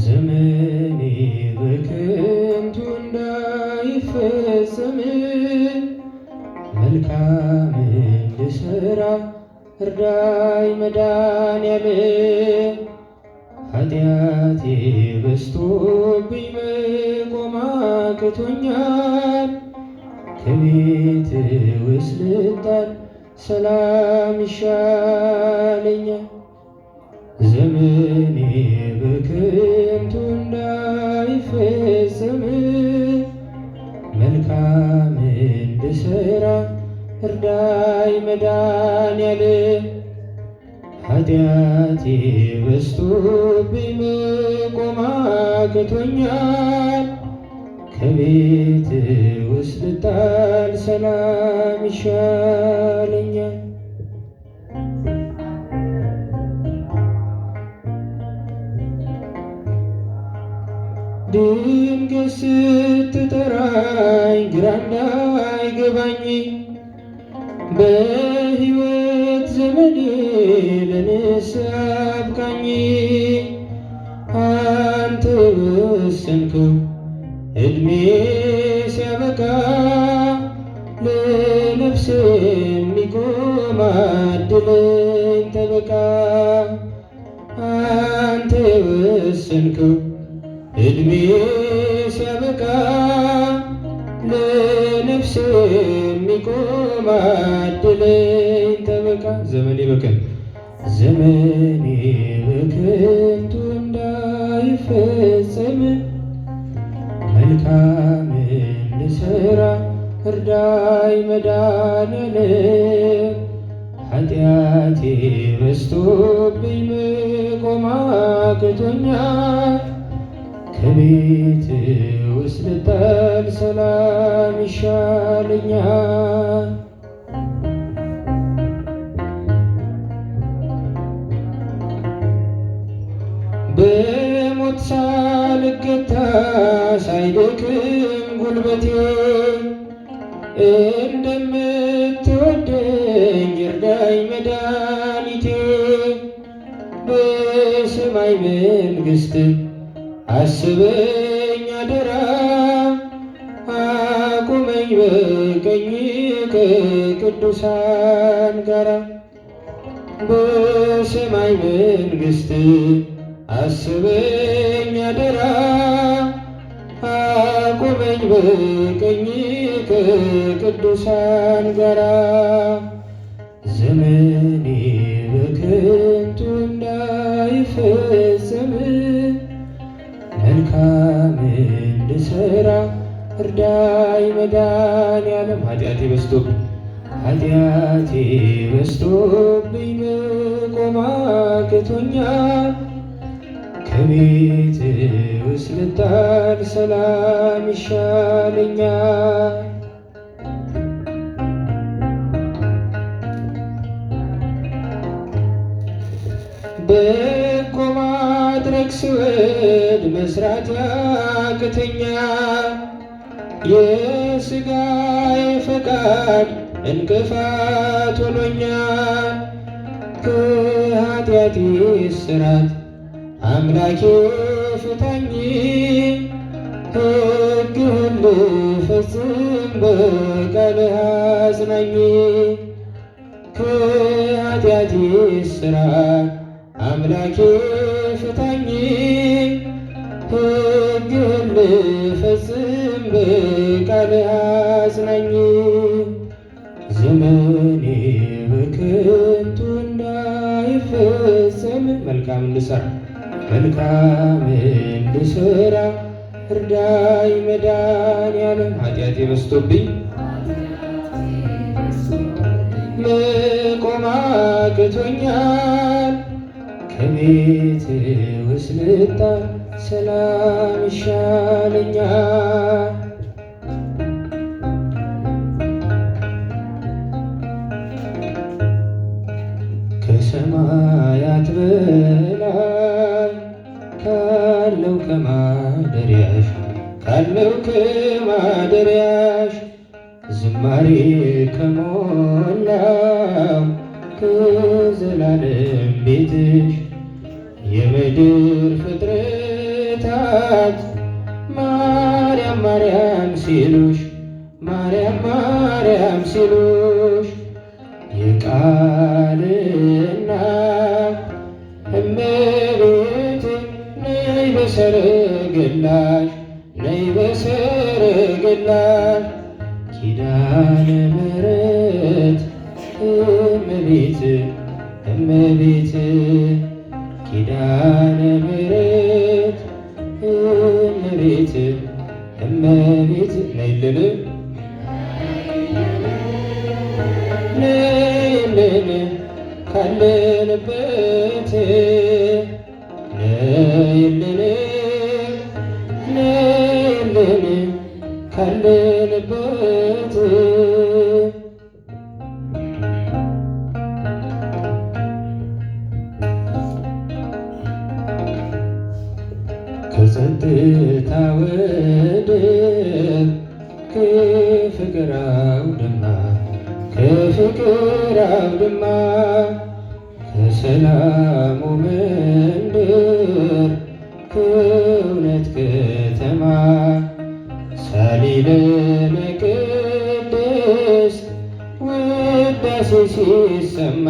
ዘመኔ በከንቱ እንዳይፈጸም መልካም እንድሠራ እርዳኝ መድኃኔዓለም። ኃጢአቴ በዝቶብኝ መቆም አቅቶኛል። ከቤት ውስጥ ልጣል ሰላም ይሻለኛል። ዘመኔ በከንቱ እንዳይፈጸም መልካም እንድሠራ እርዳኝ መድኃኔዓለም። ኃጢአቴ በዝቶብኝ መቆም አቅቶኛል። ከቤት ውስጥ ልጣል ሰላም ይሻለኛል። ድንገት ስትጠራኝ ግራ እንዳይገባኝ በሕይወት ዘመኔ ለንስሐ አብቃኝ። አንተ ወሰንከው ዕድሜ ሲያበቃ ለነፍሴ የሚቆም አድለኝ ጠበቃ። አንተ ወሰንከው ዕድሜ ሲያበቃ ለነፍሴ የሚቆም አድለኝ ጠበቃ። ዘመኔ በከንቱ እንዳይፈጸም መልካም እንድሠራ እርዳኝ መድኃኔዓለም። ኃጢአቴ በዝቶብኝ መቆም አቅቶኛል። ከቤት ውስጥ ልጣል ሰላም ይሻለኛል። በሞት ሳልገታ ሳይደክም ጉልበቴ እንደምትወደኝ እርዳኝ መድኃኒቴ። በሰማይ መንግሥት አስበኝ አደራ፣ አቁመኝ በቀኝ ከቅዱሳን ጋራ። በሰማይ መንግሥት አስበኝ አደራ፣ አቁመኝ በቀኝ ከቅዱሳን ጋራ። ዘመኔ በከንቱ እንዳይፈጸም መልካም እንድሠራ እርዳኝ መድኃኔዓለም። ኃጢአቴ በዝቶብኝ መቆም አቅቶኛል። ከቤት ውስጥ ልጣል ሰላም ይሻለኛል። በጎ ማድረግ ስወድ መስራት ያቅተኛል። የሥጋዬ ፈቃድ እንቅፋት ሆኖኛል። ከኃጢአቴ እስራት አምላኬ ፍታኝ፣ ሕግህን ልፈጽም በቃልህ አጽናኝ። ከኃጢአቴ እስራት አምላኬ ፍታኝ፣ ሕግህን ልፈጽም በቃልህ አጽናኝ። ዘመኔ በከንቱ እንዳይፈጸም መልካም እንድሠራ እርዳኝ መድኃኔዓለም። ኃጢአቴ በዝቶብኝ መቆም አቅቶኛል። ከቤት ውስጥ ልጣል ሰላም ይሻለኛል። ከሰማያት በላይ ካለው ከማደሪያሽ ዝማሬ ከሞላው ከዘላለም ቤትሽ የምድር ፍጥረት እናት ማርያም ማርያም ሲሉሽ ማርያም ማርያም ሲሉሽ የቃል እናት እመቤቴ ነይ በሰረገላሽ ነይ በሰረገላሽ ኪዳነ ምሕረት እመቤት እመቤት ኪዳነ ምሕረት እመቤት እመቤት ነይልን ነይልን ካለንበት ነይልን ነይልን ካለንበት ከጸጥታ ወደብ ከፍቅር አውድማ ከፍቅር አውድማ ከሰላሙ መንደር ከእውነት ከተማ ሳሊለነ ቅድስት ውዳሴ ሲሰማ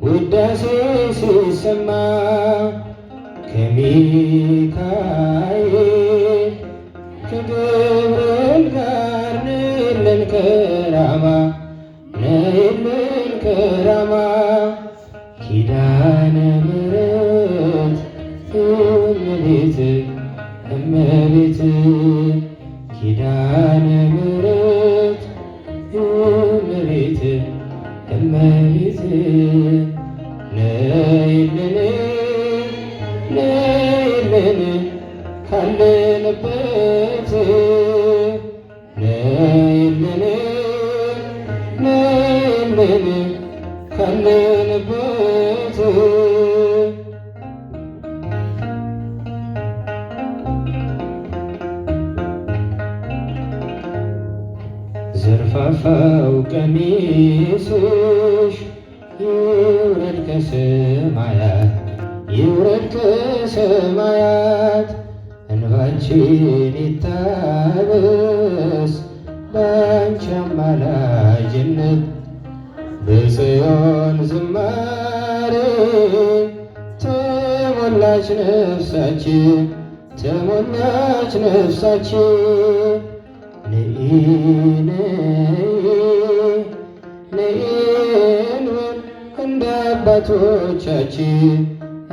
ውዳሴ ሲሰማ ከሚካኤል ከገብርኤል ጋር ነይልን ከራማ ነይልን ከራማ ኪዳነ ምሕረት እመቤት እመቤት ኪዳነ ምሕረት እመቤት እመቤት ነይልን ነይልን ካለንበት ነይልን ነይልን ካለንበት ዘርፋፋው ቀሚስሽ ይውረድ ከሰማያት ይውረድ ከሰማያት እንባችን ይታበስ ባንቺ አማላጅነት በጽዮን ዝማሬ ተሞላች ነፍሳችን ተሞላች ነፍሳችን ነይ ነይ እንበል እንደ አባቶቻችን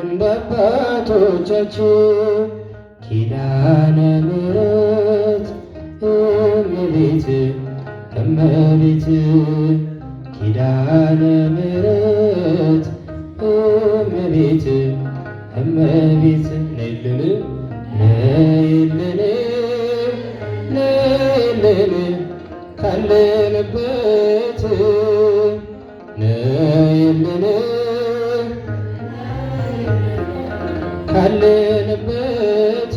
እንደ አባቶቻችን ኪዳነ ምሕረት እመቤት እመቤት ኪዳነ ምሕረት እመቤት እመቤት ነይልን ነይልን ነይልን ካለንበት ነይልን ካለንበት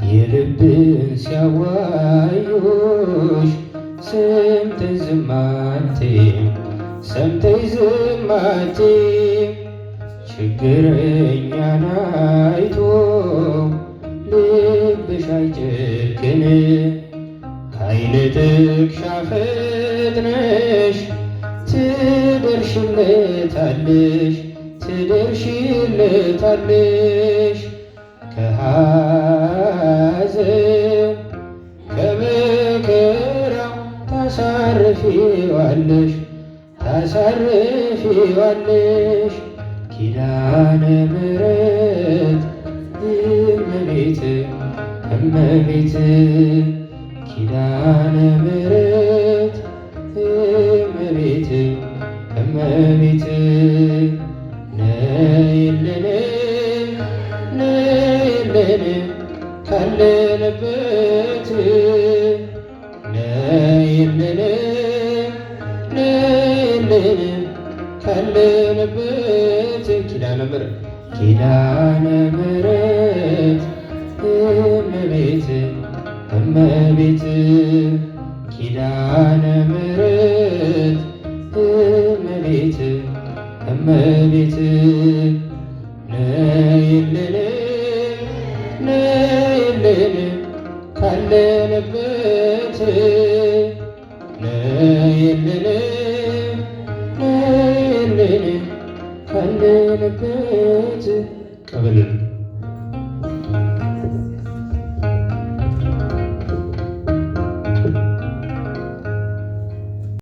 የልብን ሲያዋዩሽ ሰምተሽ ዝም አትይም ሰምተሽ ዝም አትይም ችግረኛን አይቶ ልብሽ አይጨክን ከዓይነ ጥቅሻ ፈጥነሽ ትደርሽለታለሽ ትደርሽለታለሽ ከሐዘን ከመከራው ታሳርፊዋለሽ ታሳርፊዋለሽ ኪዳነ ምሕረት እመቤት እመቤት ኪዳነ ምሕረት እመቤት እመቤት ነይልን ነይልን ካለንበት ነይልን ነይልን ካለንበት ኪዳነ ምሕረት ኪዳነ ምሕረት እመቤት እመቤት ኪዳነ ምሕረት ነይልን ነይልን ካለንበት ነይልን ነይልን ካለንበት ቀበልን